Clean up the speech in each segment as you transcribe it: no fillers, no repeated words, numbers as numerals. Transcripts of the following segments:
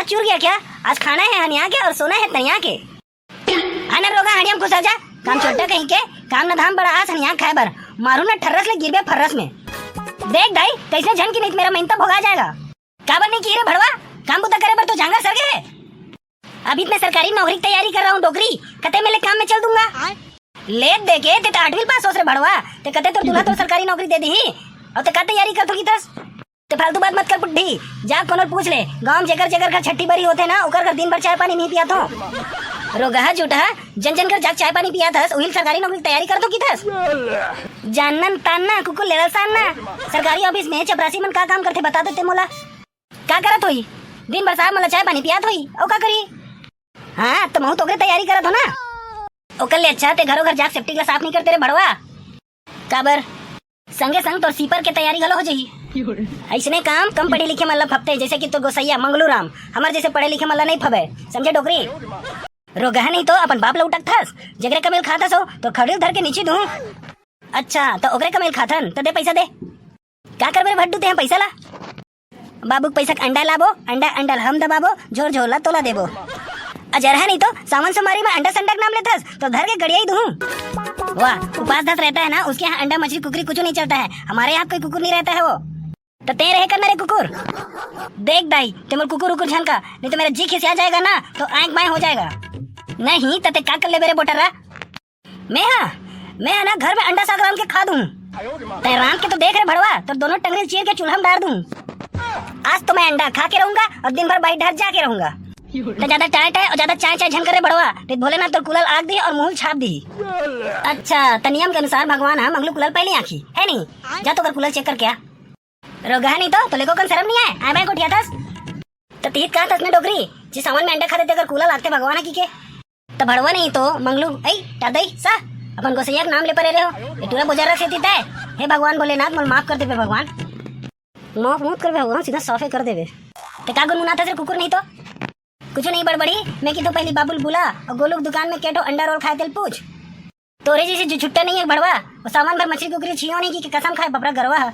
हाथ चूर गया क्या? आज खाना है हनिया के और सोना है तनिया के। आना रोगा हनियम को सजा काम छोटा कहीं के काम न धाम बड़ा आज हनिया खाए बर मारू ना ठर्रस ले गिरबे फर्रस में। देख दाई कैसे झन की नहीं मेरा मेहनत भोगा जाएगा। काबर नहीं की रे भड़वा काम बुता करे बर तो जांगर सर गए। अभी मैं सरकारी नौकरी की तैयारी कर रहा हूँ डोकरी कते मेले काम में चल दूंगा। ले दे के ते 8वीं पास हो रे भड़वा ते कते तो दूल्हा तो सरकारी नौकरी दे दी और ते का तैयारी कर तू तस ते फालतू बात मत कर बुड्ढी। जा कोनो पूछ ले गांव जेकर जेकर का छठी बरी होते ना ओकर का दिन भर चाय पानी नहीं पिया तो रोगा झूठा जन जन कर जाग चाय पानी पिया थस ओहिल सरकारी नौकरी की तैयारी कर तो की थस। जानन तानना कुकुर लेवल सानना सरकारी ऑफिस में चपरासी मन का काम करते बता देते मोला का करत होई दिन भर साहब मला चाय पानी पियात होई ओ का करी। हां तो महू तोकरे तैयारी करत हो ना ओकर ले अच्छा ते घरों घर जाग सेफ्टी का साफ नहीं करते रे भड़वा काबर संगे संग तो सीपर के तैयारी गलो हो जाई। ऐसने काम कम पढ़े लिखे मल्ला फपते जैसे कि तो गोसैया मंगलू राम हमार जैसे पढ़े लिखे मल्ला नहीं फबे समझे डोकरी। रोगा नहीं तो अपन बाप लौटक थस जगरे कमेल खाता सो तो खड़े धर के नीचे दूं। अच्छा तो ओकरे कमेल खाथन तो दे पैसा दे का करबे भड्डू ते हम पैसा ला बाबू पैसा अंडा लाबो अंडा अंडा हम दबाबो जोर झोला तोला देबो अजरहा नहीं तो सावन सुमारी में अंडा संडा नाम लेथस तो धर के गड़िया ही दूं। वाह उपास दस रहता है ना उसके यहाँ अंडा मछली कुकरी कुछ नहीं चलता है हमारे यहाँ कोई कुकुर नहीं रहता है वो तो ते रहे कर मेरे कुकुर। देख दाई तुम्हारे कुकुर उकुर झनका नहीं तो मेरा जी खिसिया जाएगा ना तो आंख माय हो जाएगा। नहीं तते का कर ले मेरे बोटरा मैं ना घर में अंडा साग राम के खा दूं ते राम के तो देख रहे भड़वा तो दोनों टंगरी चीर के चूल्हा में डाल दूं। आज तो मैं अंडा खा के रहूंगा और दिन भर बाई ढर जाके रहूंगा तो ज्यादा टाइट है और ज्यादा चाय चाय झन करे बड़वा तो भोलेनाथ तो कुलल आग दी और मुंह छाप दी। अच्छा तो नियम के अनुसार भगवान है मंगलू कुलल पहले आखी है नहीं जा तो कर कुलल चेक कर क्या रोगा नहीं तो लेको कन शर्म नहीं है आए मैं कोठिया थस तो तीत का थस में डोगरी जी सावन में अंडा खा देते अगर कुलल आगते भगवान की के तो भड़वा नहीं तो मंगलू ऐ टादई सा अपन को सैया नाम ले परे रहे हो ये पूरा बुजर्ग से तीता है हे भगवान भोलेनाथ मोल माफ कर दे भगवान माफ मत कर भगवान सीधा साफे कर देवे ते का गुनगुना था कुकुर नहीं तो कुछ नहीं बड़बड़ी मैं की तो पहली बाबुल बुला और गोलू दुकान में केटो अंडा रोल खाए तेल पूछ तोरे जैसे जो छुट्टा नहीं है भड़वा वो सामान भर मछली कुकरी छियो नहीं की कसम खाए बपरा गरवा है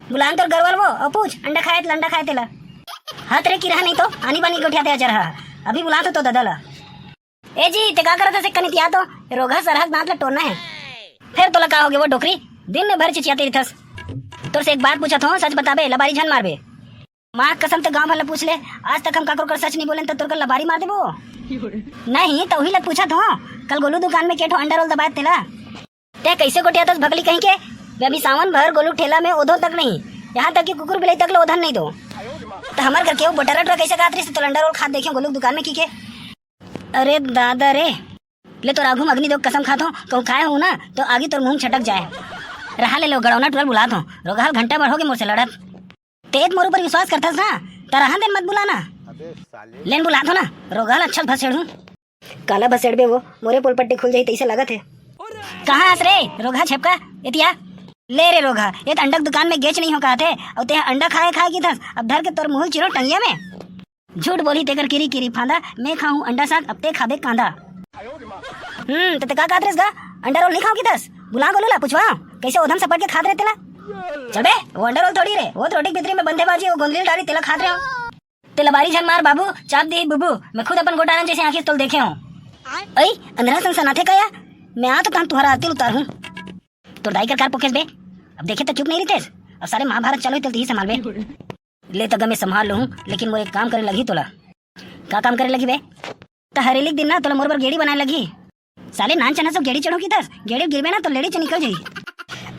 बुलान तो गरवल वो और पूछ अंडा खाए लंडा खाए तेला हाथ रे की रहा नहीं तो आनी बानी गोठिया दे जरा अभी बुला तो ददला ए जी ते का करत से कनी तिया तो रोगा सरहद दांत ला टोना है फिर तोला का होगे वो डोकरी दिन में भर चिचियाते रिथस तोर से एक बात पूछत हो सच बताबे लबारी झन मारबे माँ कसम तो गांव वाला पूछ ले आज तक हम काकरो कर सच नहीं बोले तो तोर कर लबारी मार देबो नहीं तो वही लग पूछत हो कल गोलू दुकान में केठो अंडा रोल दबाए तेला ते कैसे गोटिया तस भगली कहीं के अभी सावन भर गोलू ठेला में ओधो तक नहीं यहाँ तक कि कुकुर बिलाई तक लो ओधन नहीं दो तो हमार करके वो बटरा कैसे खात रही तो अंडा रोल खा देखे गोलू दुकान में की के अरे दादा रे ले तो राघु अग्नि दो कसम खातो कहूँ खाए हूँ ना तो आगे तोर मुंह छटक जाए रहा ले लो गड़ौना टुअल बुला दो रोगा घंटा भर होगे मुझसे लड़त तेज मोर ऊपर विश्वास करता ना तरह दिन मत बुलाना लेन बुला दो ना रोगाल अच्छा भसेड़ू काला भसेड़बे वो मोरे पोल पट्टी खुल जाई तैसे लागत है कहाँ आस रे रोगा छेपका एतिया ले रे रोगा ये तो अंडा दुकान में गेच नहीं हो कहते और ते अंडा खाए खाए की थस अब धर के तोर मुंह चिरो टंगिया में झूठ बोली तेकर किरी किरी फांदा मैं खाऊं अंडा साग अब ते खाबे कांदा तो ते का कहत रेस गा अंडा रोल नहीं खाओ की थस बुला गोलूला पूछवा कैसे ओधम सपट के खात रहे तेला चल बे वो अंडा रोल थोड़ी रे वो रोटी भितरी में बंदे बाजी वो गोंदली डाली तेला खात रहे हो तेला बारी झन मार बाबू चाप दी बुबू मैं खुद अपन गोटारन जैसे आंखें तोल देखे हूँ ऐ अंधरा सनसनाथे कया मैं आ तो काम तुम्हारा आतिल उतार हूँ तो दाई कर कार पोकेस बे अब देखे तो चुप नहीं रहते अब सारे महाभारत चलो तो ही संभाल बे ले तो गमे संभाल लूँ लेकिन वो एक काम करे लगी तोला का काम करे लगी बे तो हरेली दिन ना तोला मोर पर गेड़ी बनाने लगी साले नान चना सब गेड़ी चढ़ो की थस गेड़ी गिरबे ना तो लेड़ी च निकल जाई।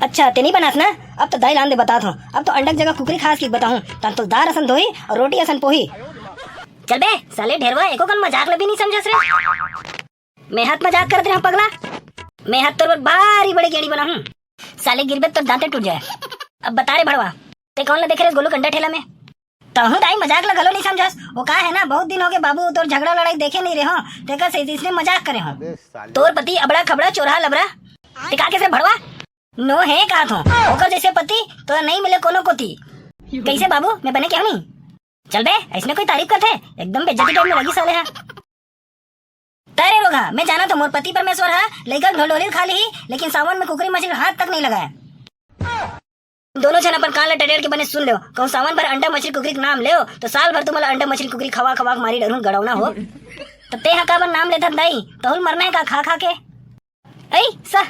अच्छा ते नहीं बनास ना अब तो दाई लान दे बता दो अब तो अंडक जगह कुकरी खास की बताऊं तब तो दार असन दोही और रोटी असन पोही चल बे साले ढेरवा एको कन मजाक लबी नहीं समझस रे मैं हाथ मजाक करते रहा पगला मैं हाथ तोर बारी बड़ी गेड़ी बना हूं साले गिरबे तो दांते टूट जाए। अब बता रे भड़वा ते कौन ला देख रहे गोलू कंडा ठेला में तहु दाई मजाक ला गलो नहीं समझस वो का है ना बहुत दिन हो गए बाबू तोर झगड़ा लड़ाई देखे नहीं रहे हो तेकर से इसने मजाक करे हो तोर पति अबड़ा खबड़ा चोरहा लबड़ा ते का कैसे भड़वा नो है कहा थो ओकर जैसे पति तो नहीं मिले कोनो को थी कैसे बाबू मैं बने क्या नहीं चल बे ऐसने कोई तारीफ करते एकदम बेइज्जती टाइप में लगी साले है तारे लोगा मैं जाना तो मोर पति परमेश्वर है लेकर ढोल खा ली लेकिन सावन में कुकरी मछली हाथ तक नहीं लगाया। दोनों जन अपन कान टेढ़ के बने सुन लो, कहूँ सावन भर अंडा मछली कुकरी के नाम ले तो साल भर तुम्हारा अंडा मछली कुकरी खवा खवा के मारी डरू गड़ौना हो। तो ते हा का नाम लेता दाई तहुल मरना है का खा खा के। ऐ सा